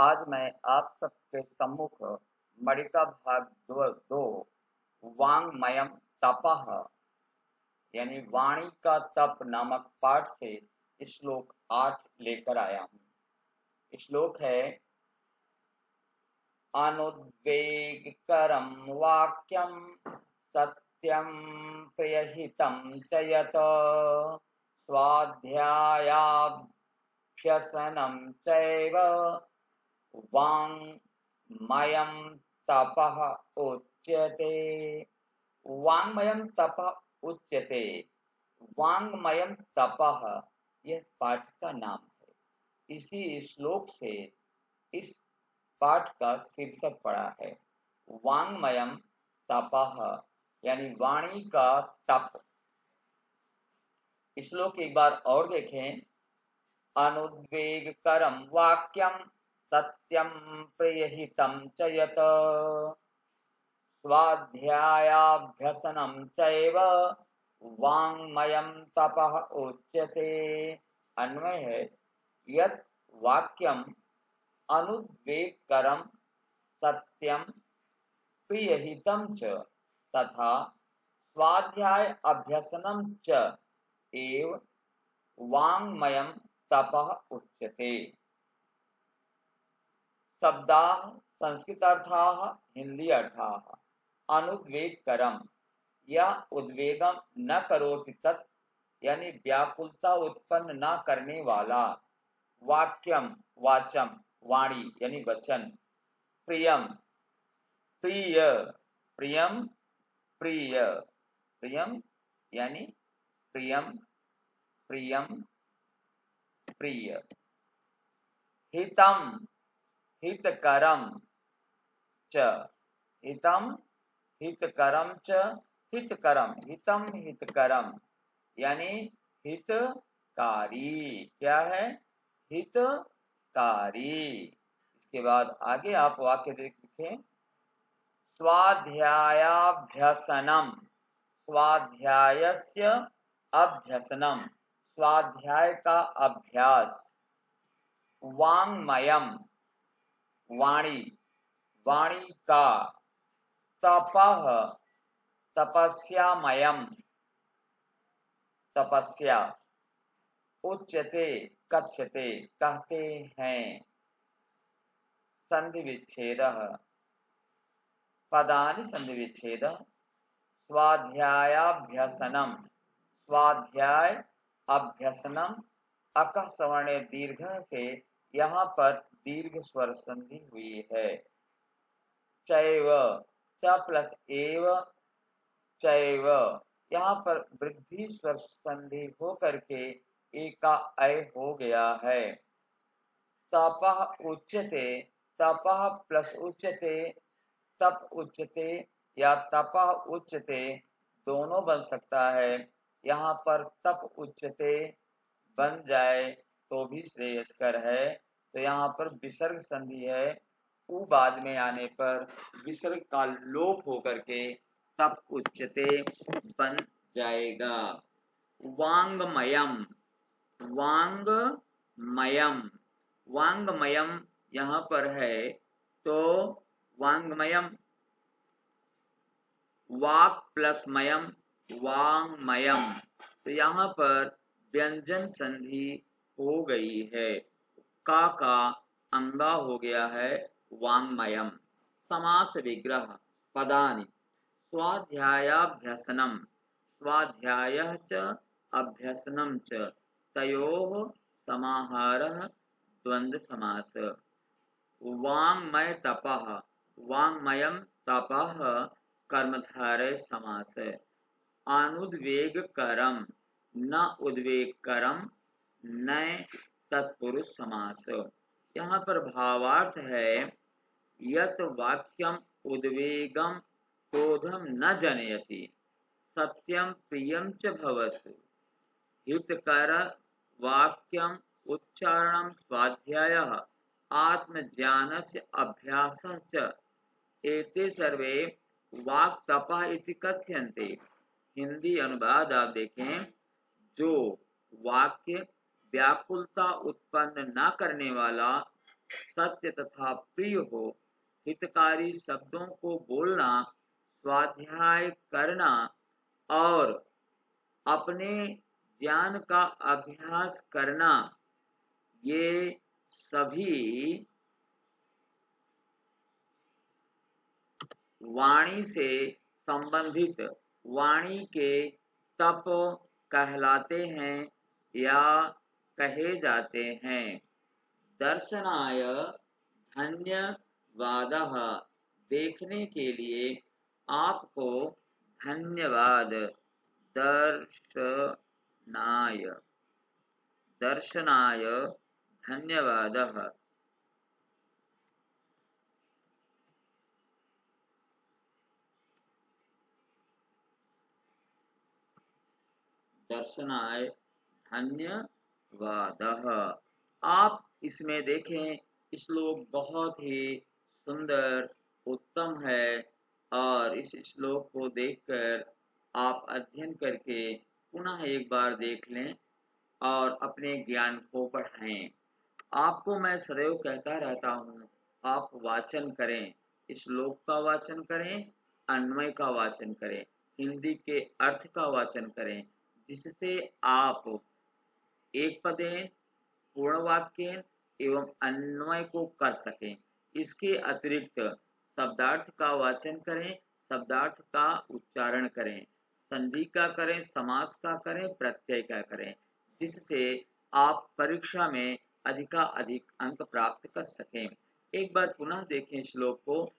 आज मैं आप सबके सम्मुख मणिका भाग दो वाङ्मयं तपः यानी वाणी का तप नामक पाठ से श्लोक 8 लेकर आया हूँ। श्लोक है अनुद्वेगकरं वाक्यं सत्यं प्रियहितं च यत् स्वाध्यायाभ्यसनं चैव वाङ्मयं तपः उच्यते। वाङ्मयं तपः उच्यते। वाङ्मयं तपः यह पाठ का नाम है। इसी श्लोक से इस पाठ का शीर्षक पड़ा है वाङ्मयं तपः यानी वाणी का तप। श्लोक एक बार और देखें। अनुद्वेगकरं वाक्यं सत्यं प्रियहितं च यत् स्वाध्यायाभ्यसनं चैव वाङ्मयं तपः उच्यते। अन्वय है यत् वाक्यम अनुद्वेगकरं सत्यं प्रियहितं च तथा स्वाध्याय अभ्यसनं च एव वाङ्मयं तपः उच्यते। शब्दाः संस्कृतार्थाः हिंदी अर्थाः। अनुद्वेगकरं या उद्वेगम न करोति तत् यानी व्याकुलता उत्पन्न न करने वाला। वाक्यम वाचम वाणी यानी वचन। प्रियम प्रिय प्रियम प्रिय प्रियम यानी प्रियम प्रियम प्रिय। हितम हितकरम च हितम हितकरम च हितकरम हितम हितकरम यानी हितकारी। क्या है? हितकारी। इसके बाद आगे आप वाक्य देखें। स्वाध्यायाभ्यसनम स्वाध्यायस्य अभ्यसनम स्वाध्याय का अभ्यास। वाङ्मयम वाणी वाणी का। तपः तपस्यामयम तपस्या। उच्यते कथ्यते कहते हैं। संधि विच्छेद पदानि संधि विच्छेद। स्वाध्यायाभ्यसनम स्वाध्याय अभ्यसनम अकः सवर्णे दीर्घ से यहाँ पर दीर्घ स्वर संधि हुई है। चैव च प्लस एव चैव यहाँ पर वृद्धि स्वर संधि हो करके एका ऐ हो गया है। तपः उच्यते तपः प्लस उच्यते तप उच्यते या तपः उच्यते दोनों बन सकता है। यहाँ पर तप उच्यते बन जाए तो भी श्रेयस्कर है। तो यहाँ पर विसर्ग संधि है। उ बाद में आने पर विसर्ग का लोप होकर के तप उच्यते बन जाएगा। वाङ्मयम वाङ्मयम वाङ्मयम यहाँ पर है तो वाङ्मयम वाक् प्लस मयम वाङ्मयम तो यहाँ पर व्यंजन संधि हो गई है। का अंगा हो गया है वाङ्मयम। समास विग्रह पदानि स्वाध्यायाभ्यसनम स्वाध्यायः च अभ्यसनं च तयोः समाहारः द्वन्द्व समास। वाङ्मय तपः वाङ्मयं तपः कर्मधारय समास। अनुद्वेगकरं न उद्वेगकरं न तत्पुरुष समास। यहाँ पर भावार्थ है यत् वाक्यम उद्वेगम क्रोधम न जनयति सत्यम प्रियम च भवतु। हितकर वाक्यम उच्चारणं स्वाध्यायः आत्मज्ञानस्य अभ्यासः च एते सर्वे वाक् तपः इति कथ्यन्ते। हिंदी अनुवाद आप देखें। जो वाक्य व्याकुलता उत्पन्न न करने वाला सत्य तथा प्रिय हो, हितकारी शब्दों को बोलना, स्वाध्याय करना और अपने ज्ञान का अभ्यास करना, ये सभी वाणी से संबंधित वाणी के तप कहलाते हैं या कहे जाते हैं। दर्शनाय धन्यवादः, देखने के लिए आपको धन्यवाद। दर्शनाय दर्शनाय धन्यवादः। दर्शनाय धन्यवादः। आप इसमें देखें, श्लोक बहुत ही सुंदर, उत्तम है और इस श्लोक को देखकर आप अध्ययन करके पुनः एक बार देख लें और अपने ज्ञान को बढ़ाएं। आपको मैं सदैव कहता रहता हूँ, आप वाचन करें, श्लोक का वाचन करें, अन्वय का वाचन करें, हिंदी के अर्थ का वाचन करें, जिससे आप एक पदेन, पूर्ण वाक्य एवं अन्वय को कर सकें। इसके अतिरिक्त शब्दार्थ का वाचन करें, शब्दार्थ का उच्चारण करें, संधि का करें, समास का करें, प्रत्यय का करें, जिससे आप परीक्षा में अधिकाधिक अंक प्राप्त कर सकें। एक बार पुनः देखें श्लोक को।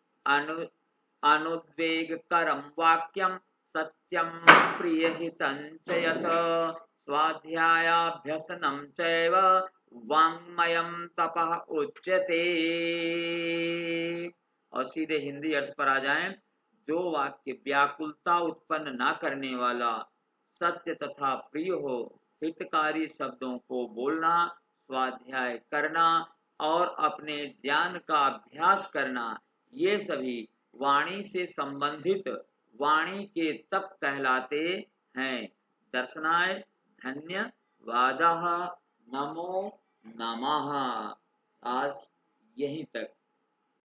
अनुद्वेगकरं वाक्यं सत्यं प्रियहितं च यत् स्वाध्यायाभ्यसनं चैव वाङ्मयं तपः उच्यते। और सीधे हिंदी अर्थ पर आ जाएं। जो वाक्य व्याकुलता उत्पन्न ना करने वाला, सत्य तथा प्रिय हो, हितकारी शब्दों को बोलना, स्वाध्याय करना और अपने ज्ञान का अभ्यास करना, ये सभी वाणी से संबंधित वाणी के तप कहलाते हैं। दर्शनाय धन्यवादः। नमो नमः। आज यहीं तक।